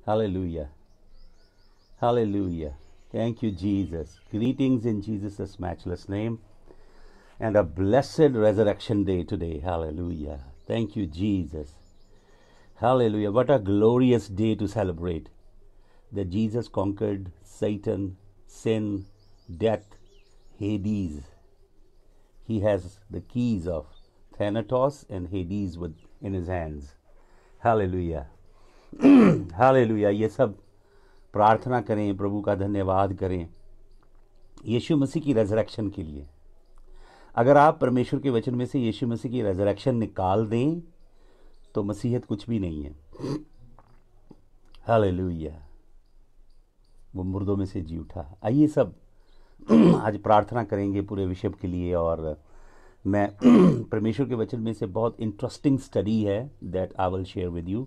Hallelujah. Hallelujah. Thank you, Jesus. Greetings in Jesus' matchless name and a blessed resurrection day today. Hallelujah. Thank you, Jesus. Hallelujah. What a glorious day to celebrate that Jesus conquered Satan, sin, death, Hades. He has the keys of Thanatos and Hades in his hands. Hallelujah. Hallelujah. ये सब प्रार्थना करें, प्रभु का धन्यवाद करें यीशु मसीह की resurrection के लिए। अगर आप परमेश्वर के वचन में से यीशु मसीह की रेजरेक्शन निकाल दें तो मसीहत कुछ भी नहीं है। हालेलुया। वो मुर्दों में से जी उठा। आइए सब आज प्रार्थना करेंगे पूरे विश्व के लिए। और मैं परमेश्वर के वचन में से बहुत इंटरेस्टिंग स्टडी है that I will share with you.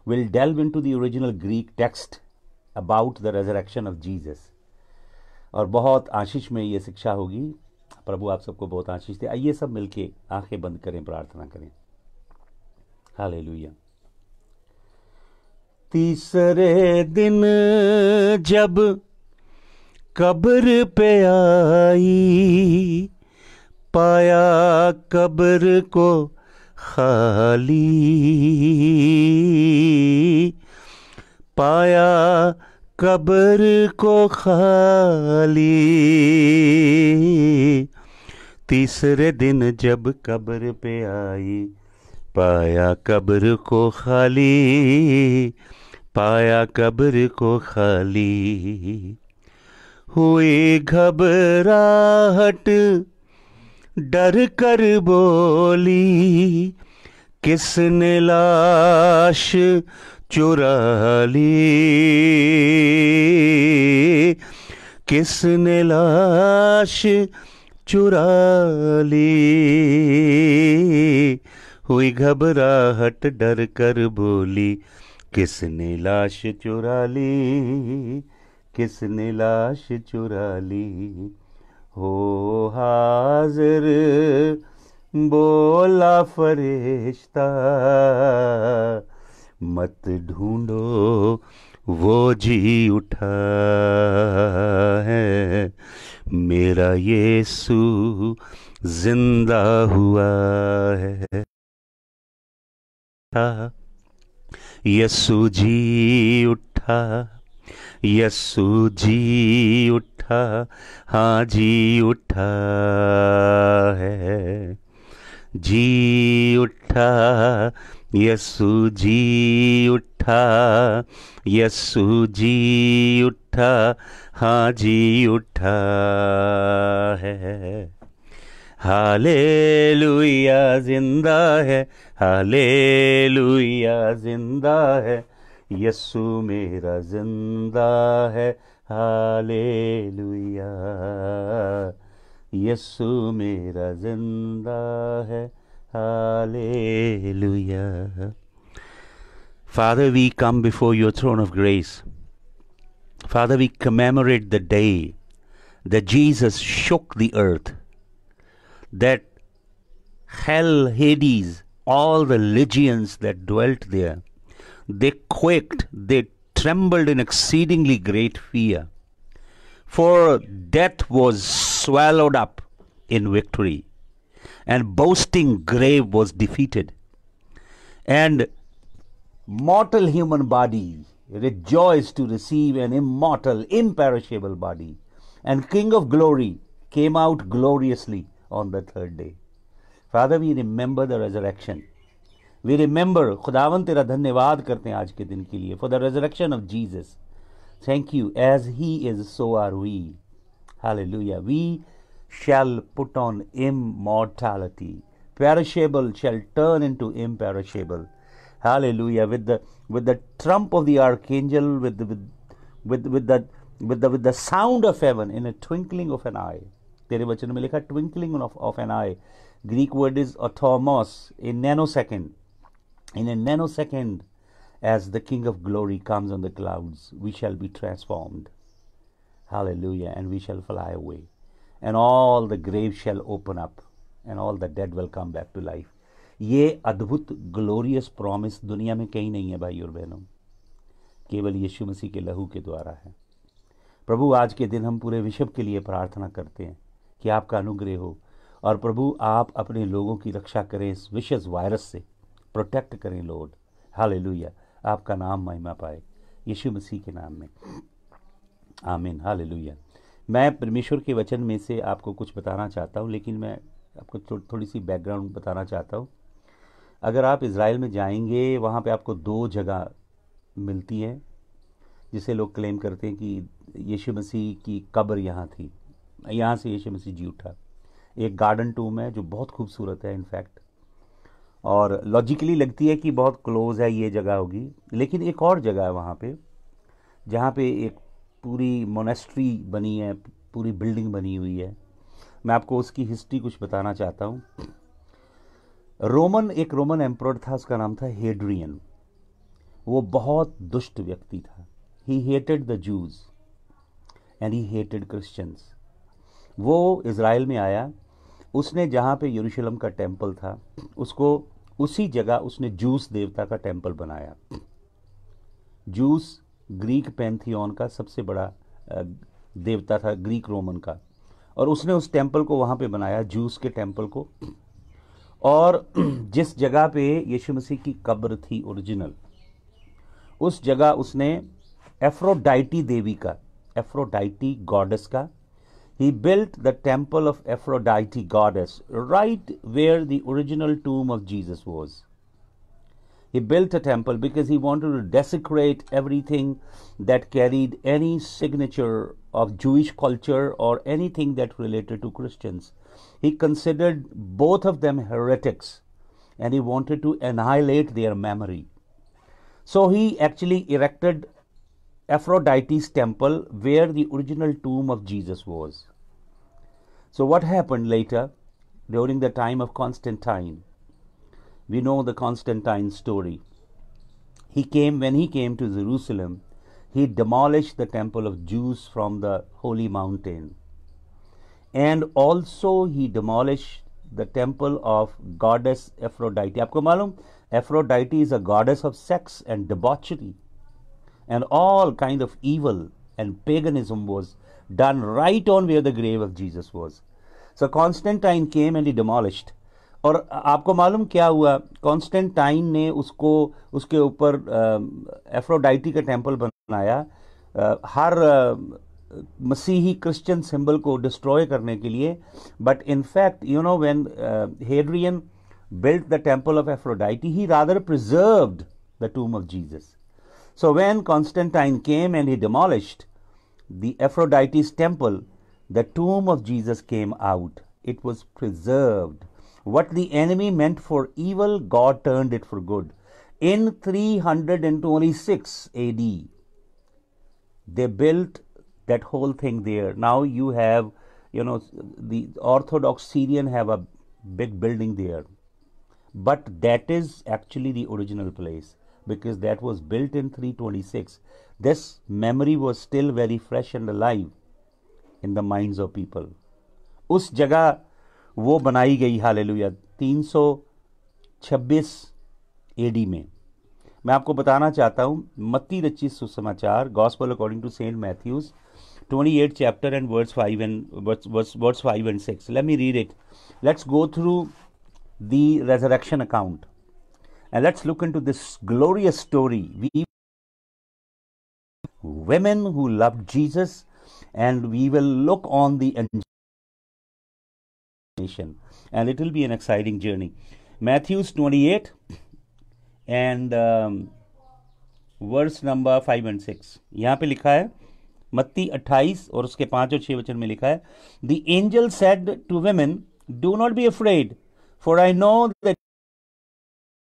Will delve into the original Greek text about the resurrection of Jesus. और बहुत आशीष में ये शिक्षा होगी। प्रभु आप सबको बहुत आशीष दे। आइए सब मिलके आंखें बंद करें, प्रार्थना करें। हालेलुया। तीसरे दिन जब कब्र पे आई, पाया कब्र को खाली, पाया कब्र को खाली। तीसरे दिन जब कब्र पे आई, पाया कब्र को खाली, पाया कब्र को खाली। हुई घबराहट, डर कर बोली, किसने लाश चुरा ली, किसने लाश चुरा ली। हुई घबराहट, डर कर बोली, किसने लाश चुरा ली, किसने लाश चुरा ली। हो हाजिर बोला फरिश्ता, मत ढूंढो वो जी उठा है, मेरा यीशु जिंदा हुआ है। यीशु जी उठा, यीशु जी उठा, हाँ जी उठा है, जी उठा, यीशु जी उठा, यीशु जी उठा, हाँ जी उठा है। हालेलुया जिंदा है, हालेलुया जिंदा है, यीशु मेरा जिंदा है। हालेलुया, यीशु मेरा जिंदा है। Hallelujah. Father, we come before your throne of grace. Father, we commemorate the day that Jesus shook the earth, that hell, Hades, all the legions that dwelt there, they quaked, they trembled in exceedingly great fear, for death was swallowed up in victory, and boasting grave was defeated, and mortal human body rejoiced to receive an immortal, imperishable body, and King of glory came out gloriously on the third day. Father, we remember the resurrection. We remember, खुदावन तेरा धन्यवाद करते हैं आज के दिन के लिए, for the resurrection of Jesus. Thank you. As he is, so are we. Hallelujah. We shall put on immortality. Perishable shall turn into imperishable. Hallelujah. With the trump of the archangel, with the sound of heaven, in a twinkling of an eye. तेरे वचन में लिखा twinkling of an eye. Greek word is atomos, a nanosecond. In a nanosecond, as the King of glory comes on the clouds, we shall be transformed. Hallelujah. And we shall fly away. And all the graves shall open up, and all the dead will come back to life. ये अद्भुत glorious promise दुनिया में कहीं नहीं है भाई और बहनों, केवल यीशु मसीह के लहू के द्वारा है। प्रभु, आज के दिन हम पूरे विश्व के लिए प्रार्थना करते हैं कि आपका अनुग्रह हो, और प्रभु आप अपने लोगों की रक्षा करें इस विशेष वायरस से, प्रोटेक्ट करें लॉर्ड। हालेलुया, आपका नाम महिमा पाए यीशु मसीह के नाम में, आमीन। हालेलुया। मैं परमेश्वर के वचन में से आपको कुछ बताना चाहता हूँ, लेकिन मैं आपको थोड़ी सी बैकग्राउंड बताना चाहता हूँ। अगर आप इज़राइल में जाएंगे, वहाँ पे आपको 2 जगह मिलती हैं जिसे लोग क्लेम करते हैं कि यीशु मसीह की कब्र यहाँ थी, यहाँ से यीशु मसीह जी उठा। एक गार्डन टूम है जो बहुत खूबसूरत है इनफैक्ट, और लॉजिकली लगती है कि बहुत क्लोज है ये जगह होगी। लेकिन एक और जगह है वहाँ पे जहाँ पे एक पूरी मोनेस्ट्री बनी है, पूरी बिल्डिंग बनी हुई है। मैं आपको उसकी हिस्ट्री कुछ बताना चाहता हूँ। एक रोमन एम्परर था, उसका नाम था हेड्रियन। वो बहुत दुष्ट व्यक्ति था। He hated the Jews and he hated Christians. वो इज़राइल में आया, उसने जहाँ पे यरूशलेम का टेम्पल था, उसको उसी जगह उसने जूस देवता का टेम्पल बनाया। जूस ग्रीक पैंथियन का सबसे बड़ा देवता था, ग्रीक रोमन का, और उसने उस टेम्पल को वहाँ पे बनाया, जूस के टेम्पल को। और जिस जगह पे यीशु मसीह की कब्र थी ओरिजिनल, उस जगह उसने एफ्रोडाइटी देवी का, एफ्रोडाइटी गॉडेस का, he built the temple of Aphrodite goddess right where the original tomb of Jesus was. He built a temple because he wanted to desecrate everything that carried any signature of Jewish culture or anything that related to Christians. He considered both of them heretics and he wanted to annihilate their memory. So he actually erected Aphrodite's temple where the original tomb of Jesus was. So what happened later during the time of Constantine? We know the Constantine story. When he came to Jerusalem, he demolished the temple of Zeus from the holy mountain. And also he demolished the temple of goddess Aphrodite. आपको मालूम, Aphrodite is a goddess of sex and debauchery. And all kind of evil and paganism was done right on where the grave of Jesus was. So Constantine came and he demolished. और आपको मालूम क्या हुआ? Constantine ने उसके ऊपर Aphrodite का temple बनाया, हर मसीही क्रिश्चियन सिंबल को डिस्ट्रॉय करने के लिए। But in fact you know when Hadrian built the temple of Aphrodite, he rather preserved the tomb of Jesus. So when Constantine came and he demolished the Aphrodite's temple, the tomb of Jesus came out. It was preserved. What the enemy meant for evil, God turned it for good. In 326 AD, they built that whole thing there. Now you have, the Orthodox Syrian have a big building there. But that is actually the original place, because that was built in 326. This memory was still very fresh and alive in the minds of people. उस जगह वो बनाई गई, hallelujah, 326 AD में। मैं आपको बताना चाहता हूँ, मत्ती रचित सुसमाचार, gospel according to saint Matthew's 28 chapter and verse 5 and 6. Let me read it. Let's go through the resurrection account and let's look into this glorious story. We women who loved Jesus, and we will look on the nation, and it will be an exciting journey. Matthew 28 and verse number 5 and 6. यहाँ पे लिखा है, मत्ती 28 और उसके 5 और 6 वचन में लिखा है, The angel said to women, do not be afraid, for I know that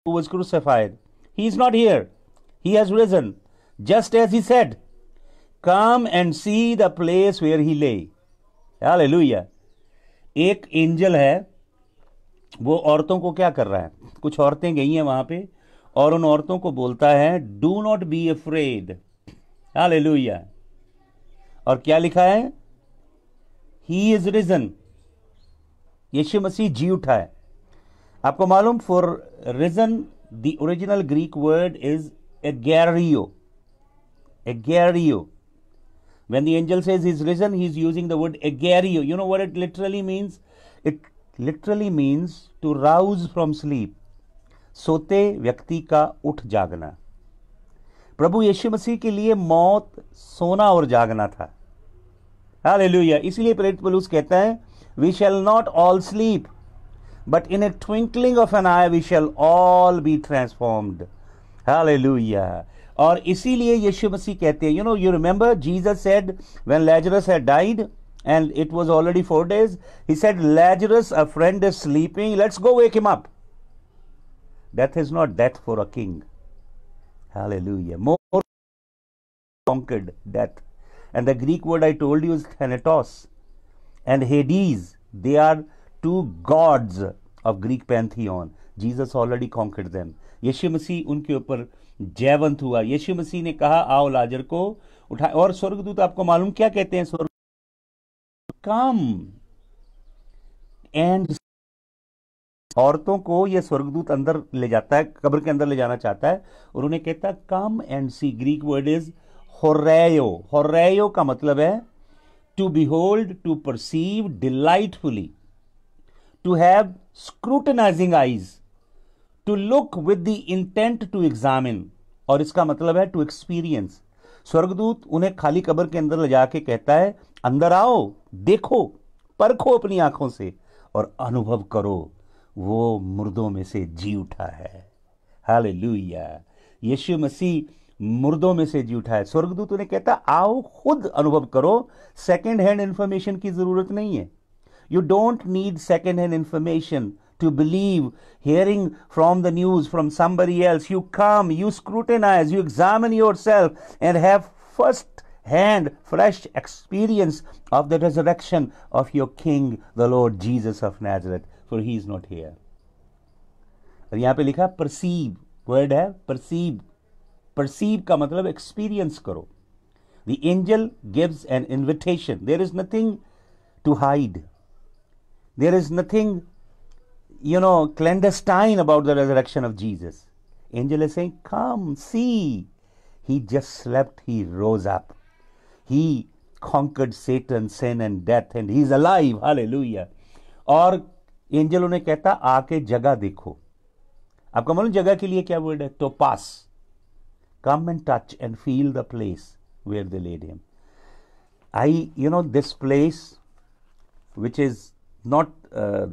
who was crucified. He is not here. He has risen, just as he said. Come and see the place where he lay. Hallelujah. एक angel है, वो औरतों को क्या कर रहा है? कुछ औरतें गई हैं वहां पे और उन औरतों को बोलता है, do not be afraid. Hallelujah. और क्या लिखा है? ही इज रिजन। यीशु मसीह जी उठा है। आपको मालूम, for reason the original Greek word is एगैरियो। Egerio. When the angel says he's risen, he's using the word egerio. You know what it literally means? It literally means to rouse from sleep. सोते व्यक्ति का उठ जागना. प्रभु यीशु मसीह के लिए मौत सोना और जागना था. हालेलुया. इसलिए प्रेरित पौलुस कहता है, we shall not all sleep, but in a twinkling of an eye we shall all be transformed. Hallelujah. और इसीलिए यीशु मसीह कहते हैं, you remember Jesus said when Lazarus had died and it was already 4 days, he said, Lazarus, a friend, is sleeping, let's go wake him up. Death is not death for a king. Hallelujah. More conquered death. And the Greek word I told you is Thanatos and Hades. They are two gods of Greek pantheon. Jesus already conquered them. यीशु मसीह उनके ऊपर जयवंत हुआ. यीशु मसीह ने कहा, आओ लाजर को उठाए. और स्वर्गदूत आपको मालूम क्या कहते हैं? स्वर्ग कम एंड, औरतों को यह स्वर्गदूत अंदर ले जाता है, कब्र के अंदर ले जाना चाहता है, और उन्हें कहता है come and see. Greek word is होरेयो. होरेयो का मतलब है to behold, to perceive delightfully, to have scrutinising eyes, to look with the intent to examine. और इसका मतलब है टू एक्सपीरियंस. स्वर्गदूत उन्हें खाली कब्र के अंदर ले जाके कहता है, अंदर आओ, देखो, परखो अपनी आंखों से और अनुभव करो, वो मुर्दों में से जी उठा है. हालेलुया. यीशु मसीह मुर्दों में से जी उठा है. स्वर्गदूत उन्हें कहता, आओ खुद अनुभव करो. सेकेंड हैंड इंफॉर्मेशन की जरूरत नहीं है. You don't need second hand information to believe, hearing from the news from somebody else. You come, you scrutinize, you examine yourself and have first hand fresh experience of the resurrection of your King, the Lord Jesus of Nazareth, for he is not here. और यहां पे लिखा perceive, word है perceive. Perceive का मतलब experience करो. The angel gives an invitation. There is nothing to hide. There is nothing clandestine about the resurrection of Jesus. Angel is saying, come, see. He just slept, he rose up. He conquered Satan, sin and death, and he is alive. Hallelujah. और angel उन्हें कहता, आके जगह देखो. आपका मालूम जगह के लिए क्या वर्ड है? Topaz. Come and touch and feel the place where they laid him. This place, which is not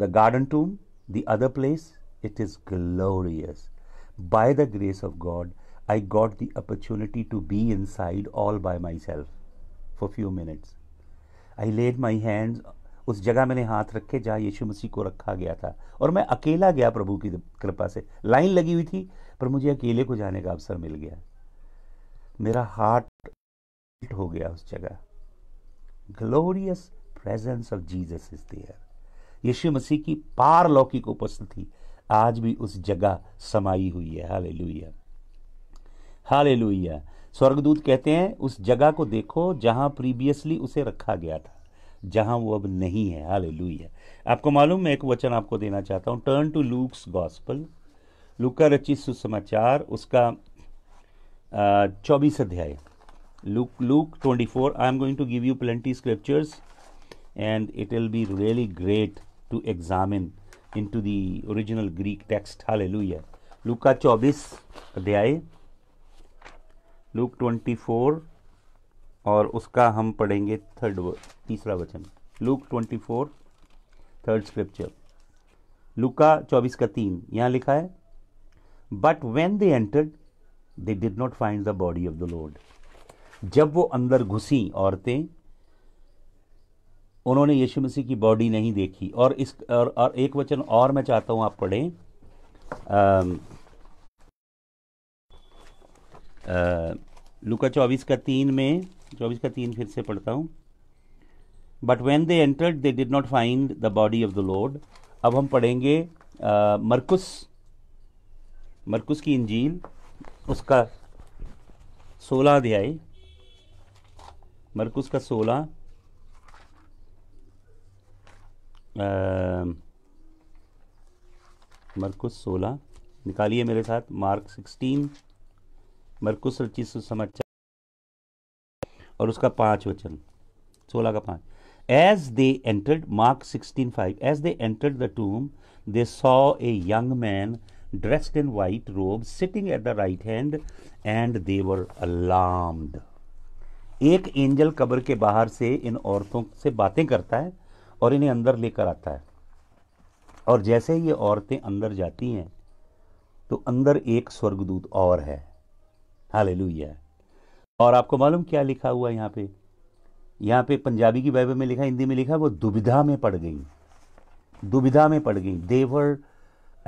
the garden tomb, the other place, it is glorious. By the grace of God, I got the opportunity to be inside all by myself for few minutes. I laid my hands, उस जगह मैंने हाथ रखे जहाँ यीशु मसीह को रखा गया था, और मैं अकेला गया प्रभु की कृपा से. लाइन लगी हुई थी, पर मुझे अकेले को जाने का अवसर मिल गया. मेरा हार्ट हो गया उस जगह. Glorious presence of Jesus is there. यीशु मसीह की पारलौकिक उपस्थिति आज भी उस जगह समाई हुई है. हालेलुया. हालेलुया. स्वर्गदूत कहते हैं, उस जगह को देखो जहां प्रीवियसली उसे रखा गया था, जहां वो अब नहीं है. हालेलुया. आपको मालूम, मैं एक वचन आपको देना चाहता हूं. टर्न टू लूक्स गॉस्पल, लूका रचित सुसमाचार, उसका 24 अध्याय. Luke 24. I am going to give you plenty scriptures and it will be really great to examine into the original Greek text. Hallelujah. लूका 24 अध्याय, लूक 24, और उसका हम पढ़ेंगे तीसरा वचन. Look 24 third scripture. लूका 24 का 3 यहाँ लिखा है, but when they entered they did not find the body of the Lord. जब वो अंदर घुसी औरतें, उन्होंने यीशु मसीह की बॉडी नहीं देखी. और एक वचन और मैं चाहता हूं आप पढ़ें. लूका 24 का 3 में, 24 का 3 फिर से पढ़ता हूं. But when they entered they did not find the body of the Lord. अब हम पढ़ेंगे मरकुस की इंजील, उसका 16 अध्याय. मरकुस का 16, मरकुस 16 निकालिए मेरे साथ. मार्क 16, मरकुस रचित सुसमाचार और उसका 5 वचन, 16 का 5. As they entered, Mark 16:5, as they entered the tomb, they saw a young man dressed in white robes sitting at the right hand, and they were alarmed. एक एंजल कब्र के बाहर से इन औरतों से बातें करता है और इन्हें अंदर लेकर आता है, और जैसे ये औरतें अंदर जाती हैं तो अंदर एक स्वर्गदूत और है. हालेलुया. और आपको मालूम क्या लिखा हुआ यहाँ पे? यहाँ पे पंजाबी की बाइबल में लिखा, हिंदी में लिखा, वो दुविधा में पड़ गई, दुविधा में पड़ गई. They were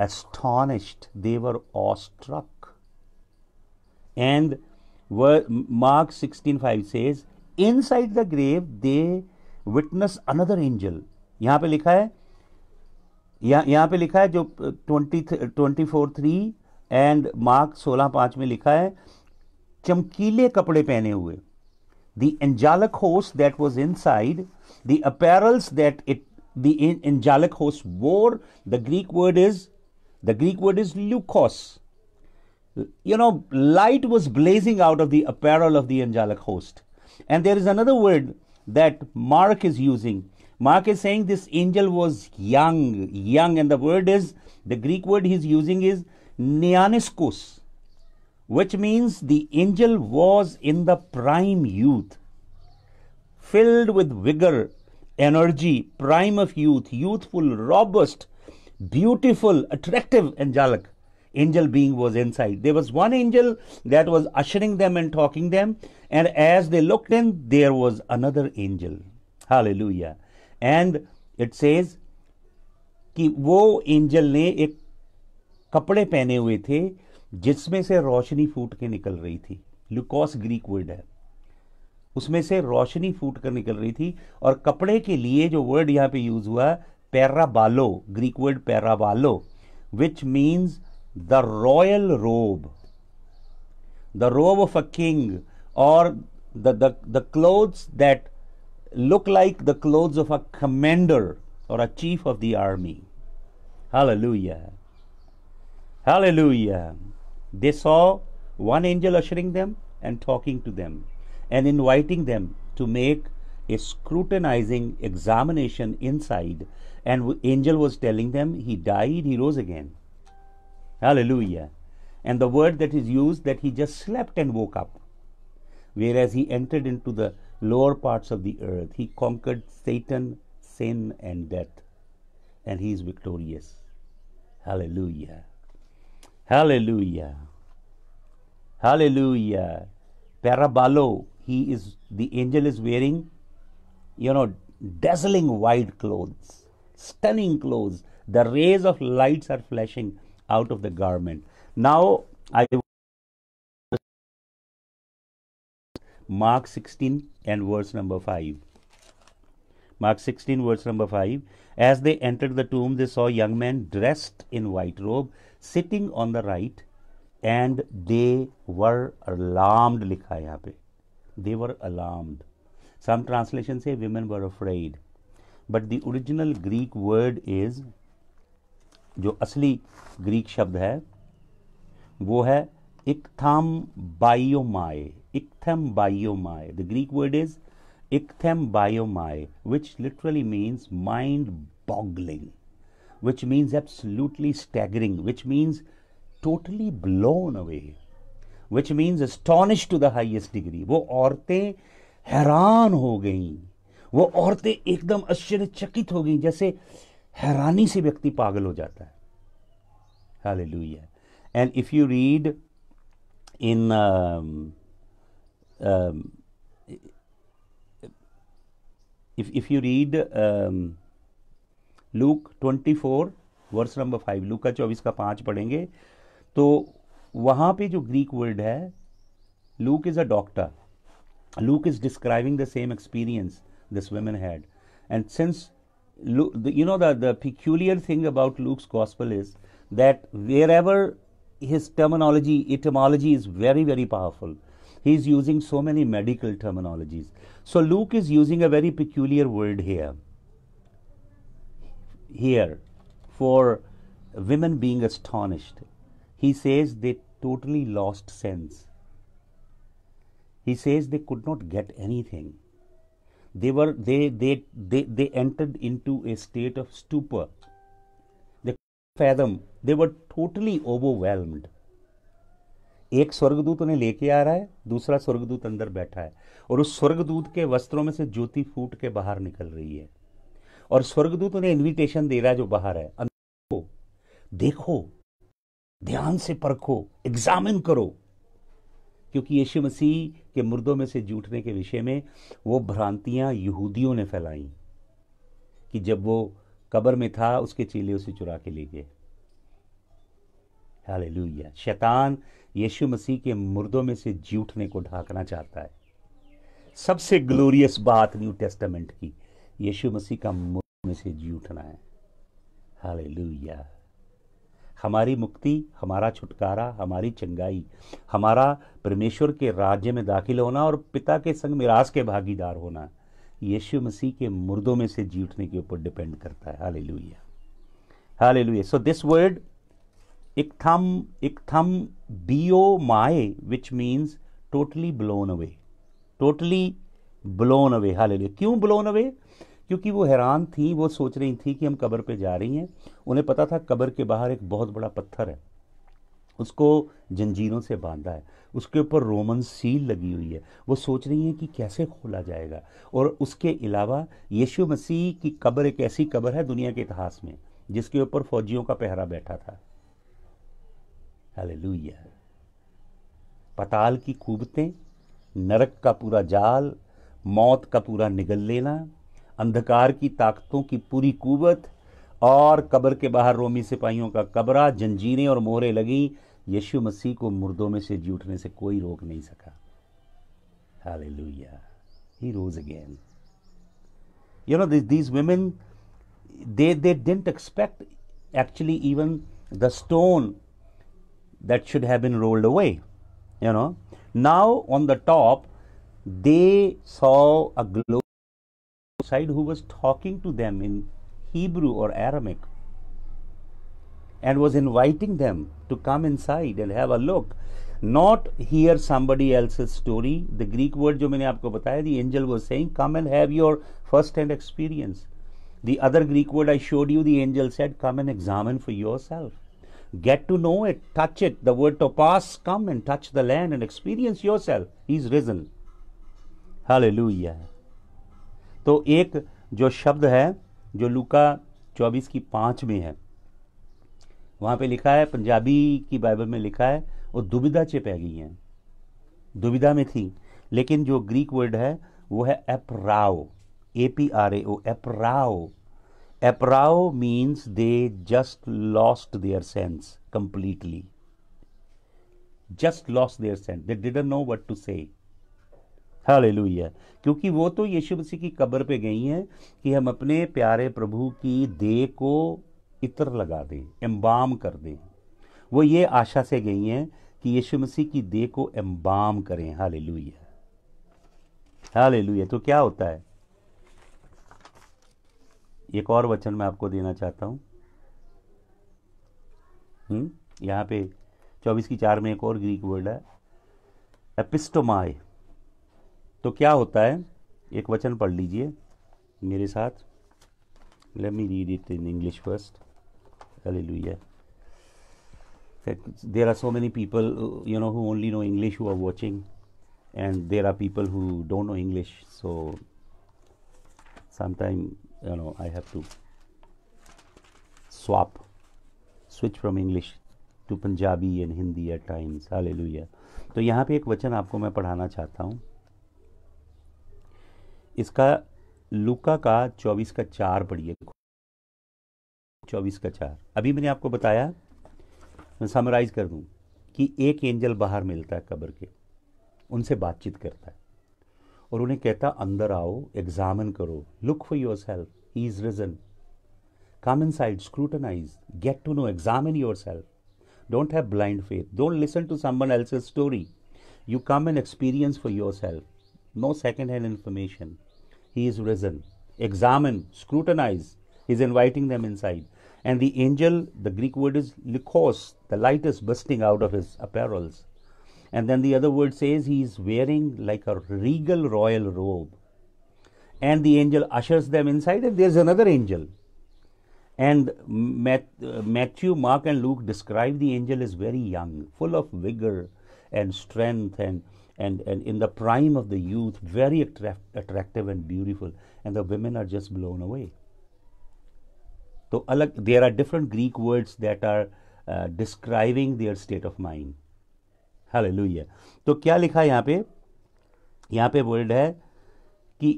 astonished, they were awestruck. And Mark 16:5 says, inside the grave they witness another angel. यहाँ पे लिखा है, यहाँ पे लिखा है जो 24:3 एंड मार्क 16:5 में लिखा है, चमकीले कपड़े पहने हुए. The angelic host that was inside, the apparels that the angelic host wore, the Greek word is leukos. You know, light was blazing out of the apparel of the angelic host. And there is another word that Mark is using. Mark is saying this angel was young, and the word is, the Greek word he's using is neaniskos, which means the angel was in the prime youth, filled with vigor, energy, prime of youth, youthful, robust, beautiful, attractive, angel being was inside. There was one angel that was ushering them and talking them, and as they looked in, there was another angel. Hallelujah. And it says कि वो angel ने एक कपड़े पहने हुए थे जिसमें से रोशनी फूट के निकल रही थी. लुकोस ग्रीक वर्ड है, उसमें से रोशनी फूट कर निकल रही थी. और कपड़े के लिए जो वर्ड यहाँ पे यूज हुआ, पैराबालो, ग्रीक वर्ड पैराबालो, which means the royal robe, the robe of a king, or the clothes that look like the clothes of a commander or a chief of the army. Hallelujah. Hallelujah. They saw one angel ushering them and talking to them and inviting them to make a scrutinizing examination inside. And angel was telling them he died, he rose again. Hallelujah. And the word that is used, that he just slept and woke up. Whereas he entered into the lower parts of the earth. He conquered Satan, sin, and death. And he is victorious. Hallelujah. Hallelujah. Hallelujah. Parabalo, the angel is wearing, dazzling white clothes, stunning clothes. The rays of lights are flashing out of the garment. Now I Mark 16 and verse number 5. Mark 16 verse number 5. As they entered the tomb, they saw a young man dressed in white robe sitting on the right, and they were alarmed. लिखा है यहाँ पे, they were alarmed. Some translations say women were afraid, but the original Greek word is, जो असली Greek शब्द है वो है इक्थम बायोमाए. इक्थम बायोमाए. द ग्रीक वर्ड इज इक्थम बायोमाए, which literally means mind boggling, which means absolutely staggering, which means totally blown away, which means astonished to the highest degree. वो औरतें हैरान हो गईं, वो औरतें एकदम आश्चर्यचकित हो गईं, जैसे हैरानी से व्यक्ति पागल हो जाता है. Hallelujah. And if you read in if you read Luke 24 verse number 5, लूका 24 का 5 पढ़ेंगे तो वहां पे जो ग्रीक वर्ड है, Luke is a doctor. Luke is describing the same experience this woman had. And since the peculiar thing about Luke's gospel is that wherever his etymology is very, very powerful. He's using so many medical terminologies. So Luke is using a very peculiar word here for women being astonished. He says they totally lost sense. He says they could not get anything. They entered into a state of stupor. They couldn't fathom. They were totally overwhelmed. एक स्वर्गदूत उन्हें लेके आ रहा है, दूसरा स्वर्गदूत अंदर बैठा है, और उस स्वर्गदूत के वस्त्रों में से ज्योति फूट के बाहर निकल रही है, और स्वर्गदूत उन्हें इनविटेशन दे रहा है जो बाहर है, अंदर देखो, ध्यान से परखो, एग्जामिन करो, क्योंकि यीशु मसीह के मुर्दों में से जूटने के विषय में वो भ्रांतियां यहूदियों ने फैलाई कि जब वो कब्र में था उसके चेले उसे चुरा के ले गए। हालेलुया। शैतान यीशु मसीह के मुर्दों में से जूटने को ढांकना चाहता है। सबसे ग्लोरियस बात न्यू टेस्टामेंट की, यीशु मसीह का मुर्दों में से जूटना है। हालेलुया। हमारी मुक्ति, हमारा छुटकारा, हमारी चंगाई, हमारा परमेश्वर के राज्य में दाखिल होना और पिता के संग मिरास के भागीदार होना यीशु मसीह के मुर्दों में से जीतने के ऊपर डिपेंड करता है। Hallelujah, hallelujah. So this word इकथम बियो माए, which means totally blown away, totally blown away. Hallelujah. क्यों ब्लोन अवे? क्योंकि वो हैरान थी, वो सोच रही थी कि हम कब्र पे जा रही हैं। उन्हें पता था कब्र के बाहर एक बहुत बड़ा पत्थर है, उसको जंजीरों से बांधा है, उसके ऊपर रोमन सील लगी हुई है। वो सोच रही हैं कि कैसे खोला जाएगा। और उसके अलावा यीशु मसीह की कब्र एक ऐसी कब्र है दुनिया के इतिहास में जिसके ऊपर फौजियों का पहरा बैठा था। हालेलुया। पताल की खूबतें, नरक का पूरा जाल, मौत का पूरा निगल लेना, अंधकार की ताकतों की पूरी कुवत और कब्र के बाहर रोमी सिपाहियों का कब्रा, जंजीरें और मोहरें लगी, यीशु मसीह को मुर्दों में से जूटने से कोई रोक नहीं सका। Hallelujah. He rose again. You know, these women, they didn't expect actually even the stone that should have been rolled away. You know, now on the top, they saw a glow side who was talking to them in Hebrew or Aramaic and was inviting them to come inside and have a look, not hear somebody else's story. The Greek word जो मैंने आपको बताया, the angel was saying, come and have your first-hand experience. The other Greek word I showed you, the angel said, come and examine for yourself. Get to know it, touch it. The word topaz, come and touch the land and experience yourself. He's risen. Hallelujah. तो एक जो शब्द है जो लूका 24:5 में है, वहाँ पे लिखा है, पंजाबी की बाइबल में लिखा है, वो दुविधा च पै गई हैं, दुविधा में थी। लेकिन जो ग्रीक वर्ड है वो है एपराओ, APRAO, एपराओ। एपराओ means they just lost their sense completely, just lost their sense, they didn't know what to say. Hallelujah. क्योंकि वो तो यीशु मसीह की कब्र पे गई हैं कि हम अपने प्यारे प्रभु की देह को इत्र लगा दें, एम्बाम कर दें। वो ये आशा से गई हैं कि यीशु मसीह की देह को एम्बाम करें। Hallelujah, hallelujah. तो क्या होता है, एक और वचन मैं आपको देना चाहता हूं। यहाँ पे 24:4 में एक और ग्रीक वर्ड है, एपिस्टोमाई। तो क्या होता है, एक वचन पढ़ लीजिए मेरे साथ। Let me read it in English first. Hallelujah. There are so many people, who only know English who are watching, and there are people who don't know English. So sometimes, I have to switch from English to Punjabi and Hindi at times. Hallelujah. तो यहाँ पे एक वचन आपको मैं पढ़ाना चाहता हूँ। इसका लूका का 24:4 पढ़िए। 24:4 अभी मैंने आपको बताया, मैं समराइज कर दूं कि एक एंजल बाहर मिलता है कब्र के, उनसे बातचीत करता है और उन्हें कहता, अंदर आओ, एग्जामिन करो, look for yourself, he is risen, come inside, scrutinize, get to know, examine yourself, don't have blind faith, don't listen to someone else's story, you come and experience for yourself, no second hand information, he is risen, examine, scrutinize, he is inviting them inside. And the angel, the Greek word is lykos, the light is bursting out of his apparels. And then the other word says he is wearing like a regal royal robe. And the angel ushers them inside, and there's another angel. And Matthew, Mark, and Luke describe the angel as very young, full of vigor and strength, and in the prime of the youth, very attractive and beautiful. And the women are just blown away. So there are different Greek words that are describing their state of mind. Hallelujah. तो क्या लिखा है यहाँ पे word है कि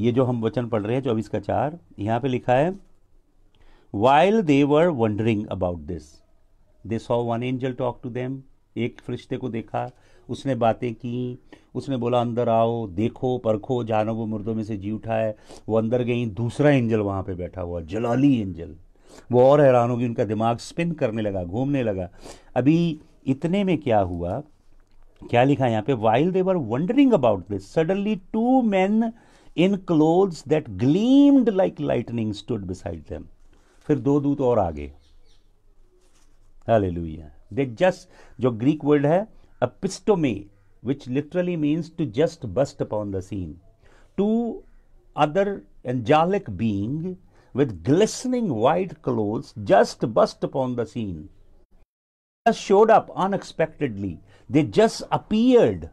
ये जो हम वचन पढ़ रहे हैं 24 का 4, यहाँ पे लिखा है while they were wondering about this they saw one angel talk to them. एक फरिश्ते को देखा, उसने बातें की, उसने बोला अंदर आओ, देखो, परखो, जानो वो मुर्दों में से जी उठा है. वो अंदर गई, दूसरा एंजल वहाँ पे बैठा हुआ, जलाली एंजल. वो और हैरान होगी, उनका दिमाग स्पिन करने लगा, घूमने लगा. अभी इतने में क्या हुआ, क्या लिखा है यहाँ पे, while they were wondering about this suddenly two men in clothes that gleamed like lightning stood beside them. फिर दो दूत और आगे. हालेलुया. They just, जो ग्रीक वर्ड है epistome, which literally means to just burst upon the scene. Two other angelic beings with glistening white clothes just burst upon the scene. Just showed up unexpectedly. They just appeared.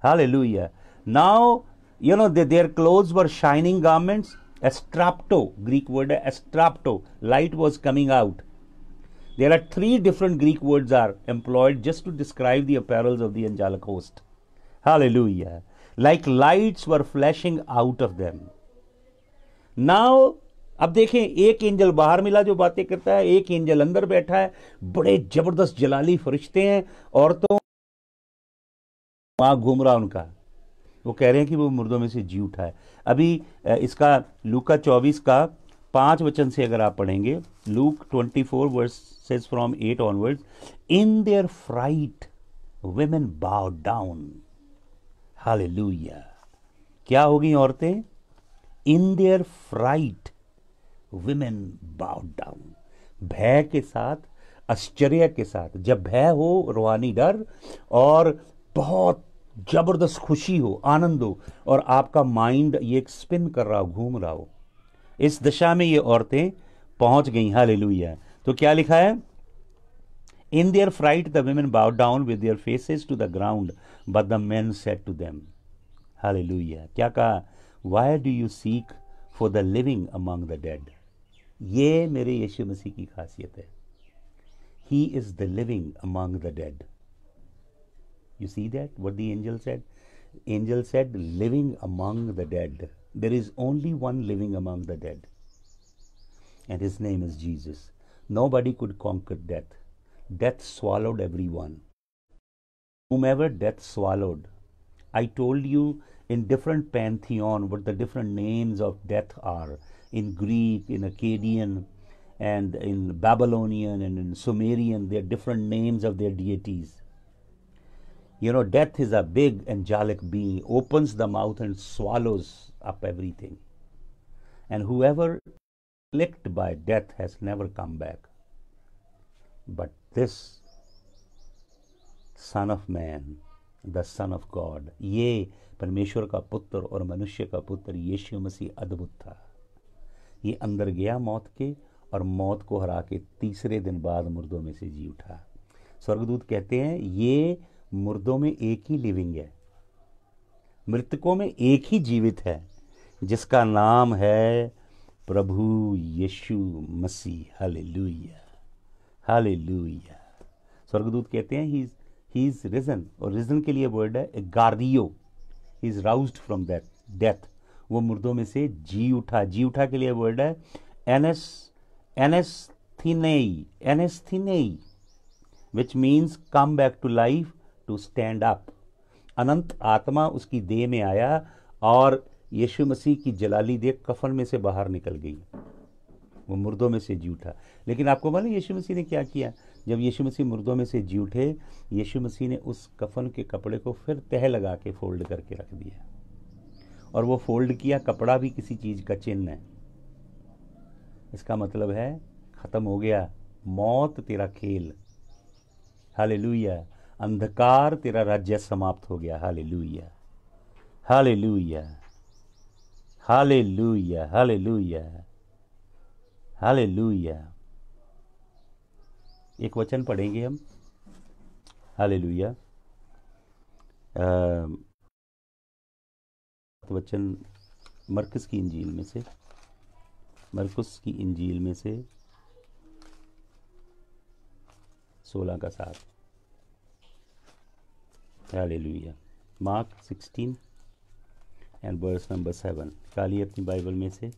Hallelujah. Now, their clothes were shining garments. Astrapto, Greek word astrapto. Light was coming out. There are 3 different Greek words are employed just to describe the apparels of the angelic host. Hallelujah. Like lights were flashing out of them. Now, अब देखें, एक angel बाहर मिला जो बातें करता है, एक एंजल अंदर बैठा है. बड़े जबरदस्त जलाली फरिश्ते हैं, औरतों वहां घूम रहा उनका. वो कह रहे हैं कि वो मुर्दों में से जी उठा है. अभी इसका लूका 24 का 5 वचन से अगर आप पढ़ेंगे, Luke 24 verses from 8 onwards, in their fright women bowed down. Hallelujah. क्या होगी औरतें? In their fright women bowed down. भय के साथ, आश्चर्य के साथ. जब भय हो, रूहानी डर, और बहुत जबरदस्त खुशी हो, आनंद हो, और आपका माइंड ये स्पिन कर रहा हो, घूम रहा हो, इस दशा में ये औरतें पहुंच गई. हालेलुया. तो क्या लिखा है? In their fright the women bowed down with their faces to the ground, but the men said to them. Hallelujah. क्या कहा? Why do you seek for the living among the dead? ये मेरे यीशु मसीह की खासियत है. He is the living among the dead. You see that? What the angel said? Angel said, living among the dead. There is only one living among the dead. And his name is Jesus. Nobody could conquer death. Death swallowed everyone. Whomever death swallowed. I told you in different pantheon what the different names of death are. In Greek, in Akkadian, and in Babylonian, and in Sumerian, there are different names of their deities. Death is a big angelic being, opens the mouth and swallows up everything. And whoever afflicted by death has never come back. But this Son of Man, the Son of God, ये परमेश्वर का पुत्र और मनुष्य का पुत्र यीशु मसीह अद्भुत था. ये अंदर गया मौत के, और मौत को हरा के तीसरे दिन बाद मुर्दों में से जी उठा. स्वर्गदूत कहते हैं ये मुर्दों में एक ही लिविंग है, मृतकों में एक ही जीवित है, जिसका नाम है प्रभु यीशु मसीह. हालेलुया. हालेलुया. स्वर्गदूत कहते हैं ही इज रिजन, और रिजन के लिए वर्ड है गार्दियो. He is roused from death. वो मुर्दों में से जी उठा. जी उठा के लिए वर्ड है एनेस्थीनेई, which means come back to life, to stand up. अनंत आत्मा उसकी देह में आया, और यीशु मसीह की जलाली देह कफन में से बाहर निकल गई. वो मुर्दों में से जी उठा. लेकिन आपको मालूम यीशु मसीह ने क्या किया? जब यीशु मसीह मुर्दों में से जी उठे, यीशु मसीह ने उस कफन के कपड़े को फिर तह लगा के फोल्ड करके रख दिया. और वो फोल्ड किया कपड़ा भी किसी चीज का चिन्ह है. इसका मतलब है खत्म हो गया, मौत तेरा खेल. हालेलुया. अंधकार तेरा राज्य समाप्त हो गया। Hallelujah, hallelujah, hallelujah, hallelujah, hallelujah. एक वचन पढ़ेंगे हम। हालेलुया। वचन मरकुस की इंजील में से, मरकुस की इंजील में से 16:7। Hallelujah. Mark 16 and verse number 7। निकालिए अपनी बाइबल में से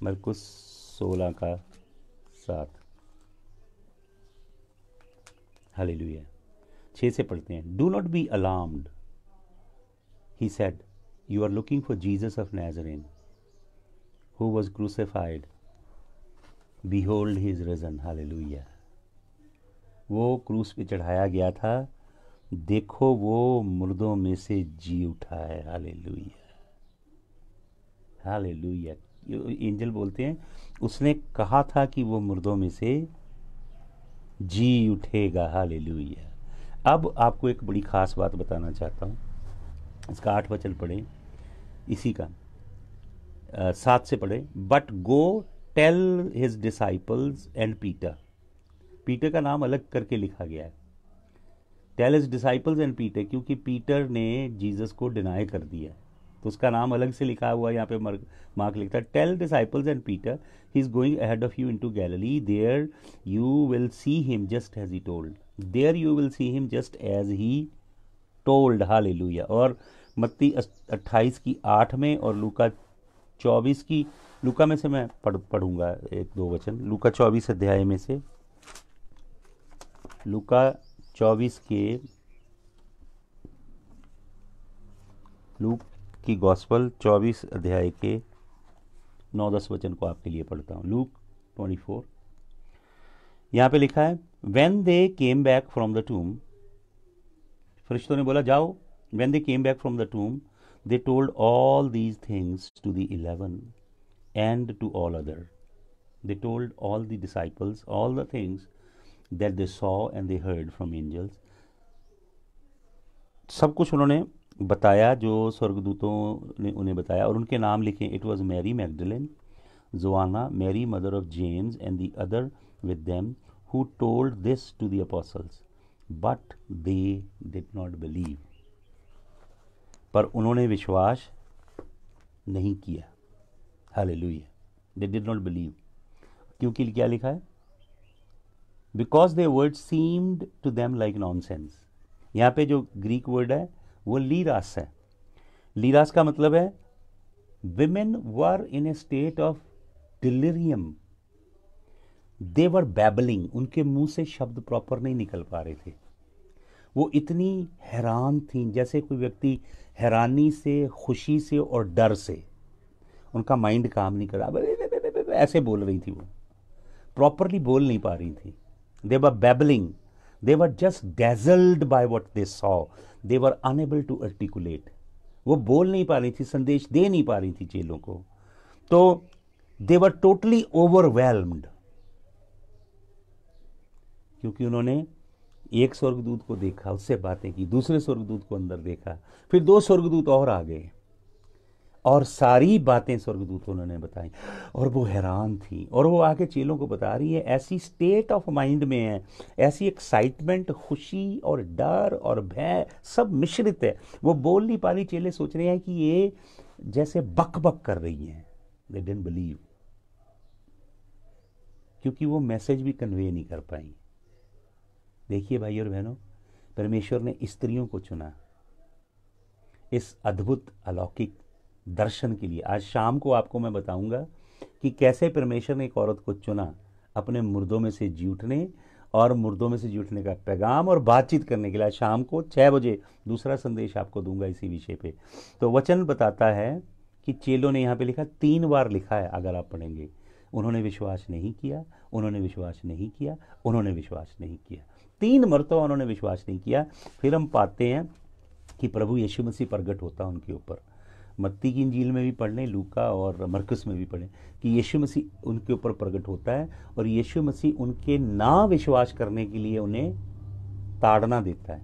मरकुस 16:7। हालेलुया। 6 से पढ़ते हैं। Do not be alarmed, he said, you are looking for Jesus of Nazareth, who was crucified. Behold, he is risen. Hallelujah. वो क्रूस पे चढ़ाया गया था, देखो वो मुर्दों में से जी उठा है। Hallelujah, hallelujah. एंजल बोलते हैं उसने कहा था कि वो मुर्दों में से जी उठेगा। हालेलुया। अब आपको एक बड़ी खास बात बताना चाहता हूँ। इसका 8 वचन पढ़े, इसी का 7 से पढ़े। But go tell his disciples and Peter, Peter का नाम अलग करके लिखा गया है। Tell his disciples and Peter, क्योंकि पीटर ने जीसस को डिनाई कर दिया, तो उसका नाम अलग से लिखा हुआ है। यहाँ पे मार्क लिखता है tell disciples and Peter he is going ahead of you into Galilee, there you will see him just as he told, there you will see him just as he told. Hallelujah. और मत्ती 28 की 8 में और लूका 24 की, लूका में से मैं पढ़ूंगा 1-2 वचन। लूका 24 अध्याय में से, लूका 24 के, लूक की गॉस्पल 24 अध्याय के 9-10 वचन को आपके लिए पढ़ता हूँ। लूक 24, यहाँ पे लिखा है when they came back from the टूम, फरिश्तों ने बोला जाओ। When they came back from the tomb, they told all these things to the 11 and to all others. They told all the disciples all the things that they saw and they heard from angels. सब कुछ उन्होंने बताया जो स्वर्गदूतों ने उन्हें बताया, और उनके नाम लिखे। It was Mary Magdalene, Joanna, Mary mother of James, and the other with them who told this to the apostles. But they did not believe. पर उन्होंने विश्वास नहीं किया। Hallelujah. They did not believe, क्योंकि क्या लिखा है? Because their word seemed to them like nonsense. यहाँ पे जो ग्रीक वर्ड है वो लीरास है। लीरास का मतलब है women were in A state of delirium, they were babbling. उनके मुंह से शब्द प्रॉपर नहीं निकल पा रहे थे। वो इतनी हैरान थी, जैसे कोई व्यक्ति हैरानी से, खुशी से और डर से उनका माइंड काम नहीं कर रहा, ऐसे बोल रही थी। वो प्रॉपरली बोल नहीं पा रही थी। They were babbling, they were just dazzled by what they saw, they were unable to articulate. वो बोल नहीं पा रही थी, संदेश दे नहीं पा रही थी चेलों को। तो दे वर टोटली ओवरवेल्म्ड, क्योंकि उन्होंने एक स्वर्गदूत को देखा, उससे बातें की, दूसरे स्वर्गदूत को अंदर देखा, फिर 2 स्वर्गदूत और आ गए और सारी बातें स्वर्गदूतों ने बताई, और वो हैरान थी। और वो आके चेलों को बता रही है, ऐसी स्टेट ऑफ माइंड में है, ऐसी एक्साइटमेंट, खुशी और डर और भय सब मिश्रित है। वो बोल नहीं पा रही। चेले सोच रहे हैं कि ये जैसे बक बक कर रही हैं। दे डिडंट बिलीव, क्योंकि वो मैसेज भी कन्वे नहीं कर पाई। देखिए भाई और बहनों, परमेश्वर ने स्त्रियों को चुना इस अद्भुत अलौकिक दर्शन के लिए। आज शाम को आपको मैं बताऊंगा कि कैसे परमेश्वर ने एक औरत को चुना अपने मुर्दों में से जी उठने और मुर्दों में से जी उठने का पैगाम और बातचीत करने के लिए। आज शाम को 6 बजे दूसरा संदेश आपको दूंगा इसी विषय पे। तो वचन बताता है कि चेलों ने, यहाँ पे लिखा 3 बार लिखा है, अगर आप पढ़ेंगे, उन्होंने विश्वास नहीं किया, उन्होंने विश्वास नहीं किया, उन्होंने विश्वास नहीं किया। 3 मरतबा उन्होंने विश्वास नहीं किया। फिर हम पाते हैं कि प्रभु यीशु मसीह प्रकट होता उनके ऊपर। मत्ती की इंजील में भी पढ़ लें, लूका और मरकुस में भी पढ़ें कि यीशु मसीह उनके ऊपर प्रकट होता है, और यीशु मसीह उनके ना विश्वास करने के लिए उन्हें ताड़ना देता है,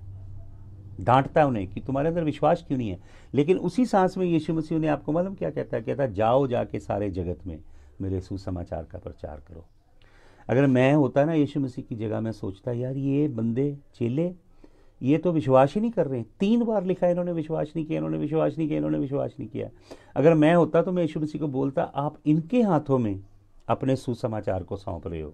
डांटता है उन्हें कि तुम्हारे अंदर विश्वास क्यों नहीं है। लेकिन उसी सांस में यीशु मसीह ने, आपको मालूम क्या कहता है? कहता है जाओ जाके सारे जगत में मेरे सुसमाचार का प्रचार करो। अगर मैं होता ना यीशु मसीह की जगह, मैं सोचता यार ये बंदे चेले ये तो विश्वास ही नहीं कर रहे हैं। 3 बार लिखा है इन्होंने विश्वास नहीं किया, इन्होंने विश्वास नहीं किया, इन्होंने विश्वास नहीं किया। अगर मैं होता तो मैं यीशु मसीह को बोलता आप इनके हाथों में अपने सुसमाचार को सौंप रहे हो।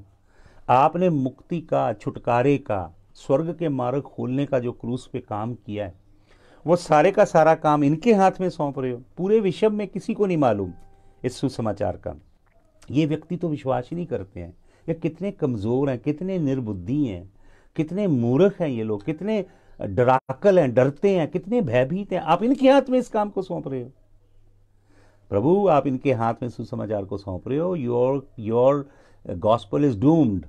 आपने मुक्ति का, छुटकारे का, स्वर्ग के मार्ग खोलने का जो क्रूस पे काम किया है, वो सारे का सारा काम इनके हाथ में सौंप रहे हो। पूरे विश्व में किसी को नहीं मालूम इस सुसमाचार का। ये व्यक्ति तो विश्वास ही नहीं करते हैं। ये कितने कमज़ोर हैं, कितने निर्बुद्धि हैं, कितने मूर्ख हैं ये लोग, कितने डराकल हैं, डरते हैं, कितने भयभीत हैं। आप इनके हाथ में इस काम को सौंप रहे हो। प्रभु आप इनके हाथ में सुसमाचार को सौंप रहे हो। Your gospel is doomed.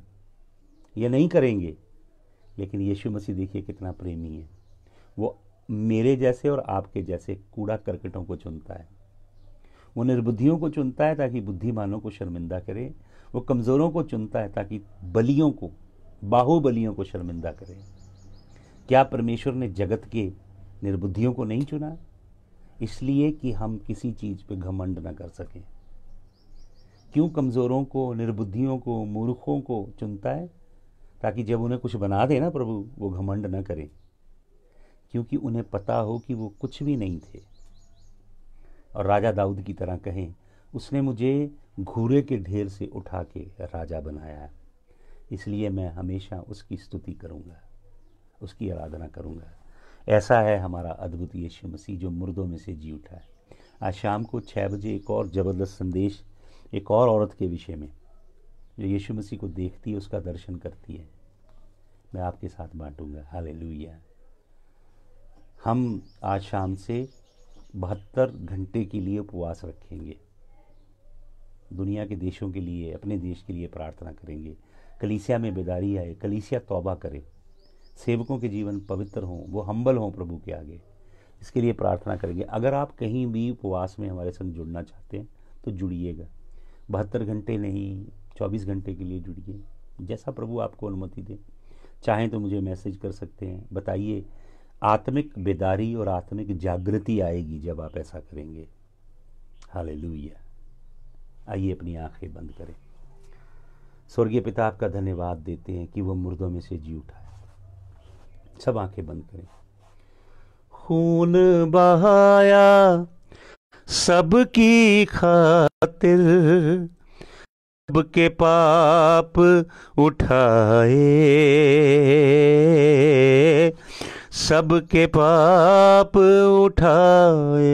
ये नहीं करेंगे। लेकिन यीशु मसीह देखिए कितना प्रेमी है। वो मेरे जैसे और आपके जैसे कूड़ा करकटों को चुनता है। वो निर्बुद्धियों को चुनता है ताकि बुद्धिमानों को शर्मिंदा करे। वो कमज़ोरों को चुनता है ताकि बलियों को, बाहुबलियों को शर्मिंदा करे। क्या परमेश्वर ने जगत के निर्बुद्धियों को नहीं चुना? इसलिए कि हम किसी चीज़ पे घमंड ना कर सकें। क्यों कमज़ोरों को, निर्बुद्धियों को, मूर्खों को चुनता है? ताकि जब उन्हें कुछ बना दे ना प्रभु, वो घमंड ना करें, क्योंकि उन्हें पता हो कि वो कुछ भी नहीं थे। और राजा दाऊद की तरह कहें, उसने मुझे घूरे के ढेर से उठा के राजा बनाया है, इसलिए मैं हमेशा उसकी स्तुति करूँगा, उसकी आराधना करूँगा। ऐसा है हमारा अद्भुत यीशु मसीह जो मुर्दों में से जी उठा है। आज शाम को 6 बजे एक और ज़बरदस्त संदेश एक और औरत के विषय में जो यीशु मसीह को देखती है, उसका दर्शन करती है, मैं आपके साथ बांटूंगा। हालेलुया। हम आज शाम से 72 घंटे के लिए उपवास रखेंगे। दुनिया के देशों के लिए, अपने देश के लिए प्रार्थना करेंगे। कलीसिया में बेदारी आए, कलीसिया तौबा करे, सेवकों के जीवन पवित्र हों, वो हम्बल हों प्रभु के आगे, इसके लिए प्रार्थना करेंगे। अगर आप कहीं भी उपवास में हमारे संग जुड़ना चाहते हैं तो जुड़िएगा। 72 घंटे नहीं, 24 घंटे के लिए जुड़िए, जैसा प्रभु आपको अनुमति दे। चाहें तो मुझे मैसेज कर सकते हैं, बताइए। आत्मिक बेदारी और आत्मिक जागृति आएगी जब आप ऐसा करेंगे। हालेलुया। आइए अपनी आंखें बंद करें। स्वर्गीय पिता, आपका धन्यवाद देते हैं कि वो मुर्दों में से जी उठा है। सब आंखें बंद करें। खून बहाया सबकी खातिर, सबके पाप उठाए, सबके पाप उठाए।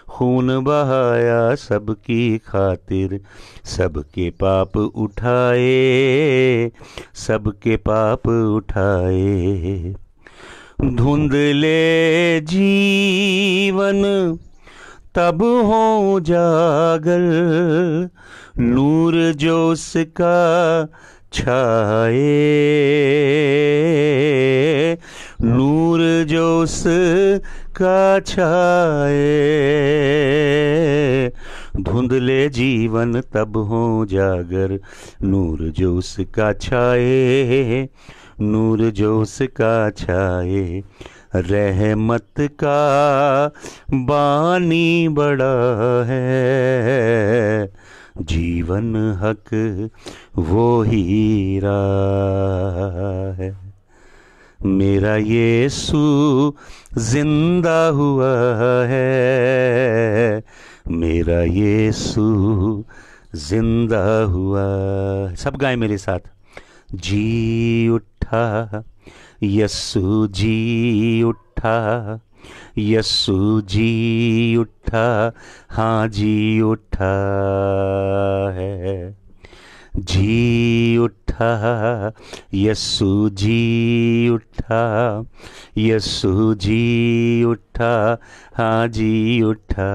खून बहाया सबकी खातिर, सबके पाप उठाए, सबके पाप उठाए। धुंधले जीवन तब हो जागर, नूर जो उसका छाए, नूर जो उसका छाए। धुंधले जीवन तब हो जागर, नूर जो उसका छाए, नूर जो उसका छाए। रहमत का बानी बड़ा है, जीवन हक वो हीरा है। मेरा यीशु जिंदा हुआ है, मेरा यीशु जिंदा हुआ। सब गाएं मेरे साथ। जी उठा यीशु, जी उठा यीशु, जी उठा, हाँ जी उठा है। जी उठा यीशु, जी उठा, यीशु जी उठा, हाँ जी उठा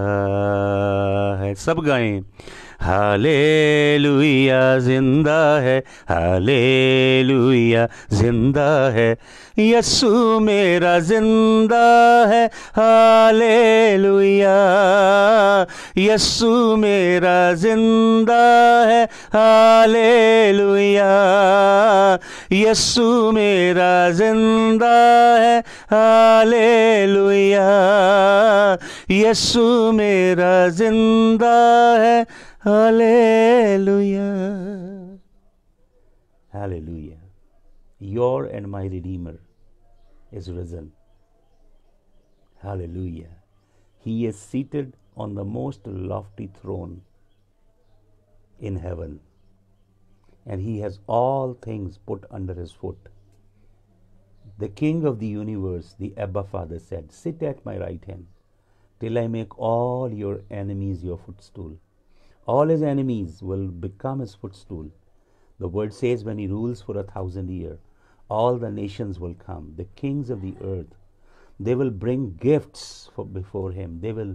है। सब गाएं। हालेलुया जिंदा है, हालेलुया जिंदा है, यीशु मेरा जिंदा है, हालेलुया, यीशु मेरा जिंदा है, हालेलुया, यीशु मेरा जिंदा है, हालेलुया, यीशु मेरा जिंदा है, hallelujah. Hallelujah. Your and my Redeemer is risen. Hallelujah. He is seated on the most lofty throne in heaven, and he has all things put under his foot. The King of the universe, the Abba Father, said, "Sit at my right hand till I make all your enemies your footstool." All his enemies will become his footstool. The word says when he rules for 1,000 years, all the nations will come. The kings of the earth, they will bring gifts before him. They will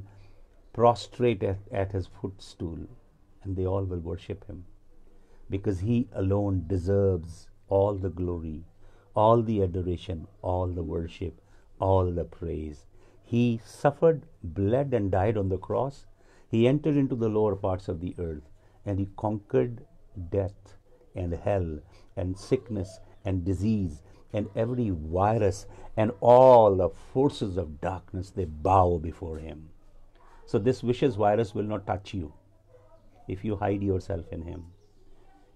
prostrate at his footstool, and they all will worship him, because he alone deserves all the glory, all the adoration, all the worship, all the praise. He suffered, bled, and died on the cross. He entered into the lower parts of the earth, and he conquered death and hell and sickness and disease and every virus, and all the forces of darkness, they bow before him. So this vicious virus will not touch you if you hide yourself in him.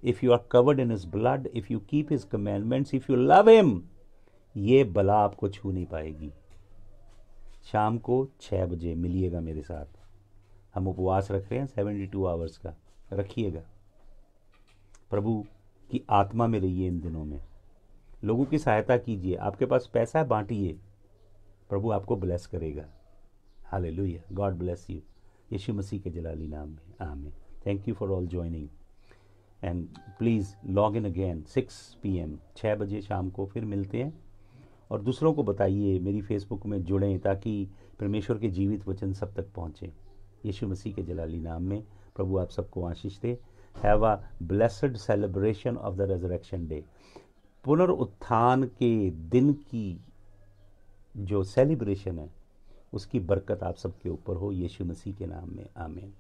If you are covered in his blood, if you keep his commandments, if you love him, ये बला आपको छू नहीं पाएगी। शाम को 6 बजे मिलिएगा मेरे साथ। हम उपवास रख रहे हैं 72 आवर्स का, रखिएगा। प्रभु की आत्मा में रहिए इन दिनों में। लोगों की सहायता कीजिए। आपके पास पैसा है, बांटिए। प्रभु आपको ब्लेस करेगा। Hallelujah. God bless you. Yeshu Masih के जलाली नाम में आमीन। Thank you for all joining, and please log in again 6 PM 6 बजे शाम को फिर मिलते हैं। और दूसरों को बताइए, मेरी फेसबुक में जुड़ें, ताकि परमेश्वर के जीवित वचन सब तक पहुँचे। यीशु मसीह के जलाली नाम में प्रभु आप सबको आशीष दे। Have a blessed celebration of the resurrection day. पुनरुत्थान के दिन की जो सेलिब्रेशन है, उसकी बरकत आप सबके ऊपर हो, यीशु मसीह के नाम में आमीन।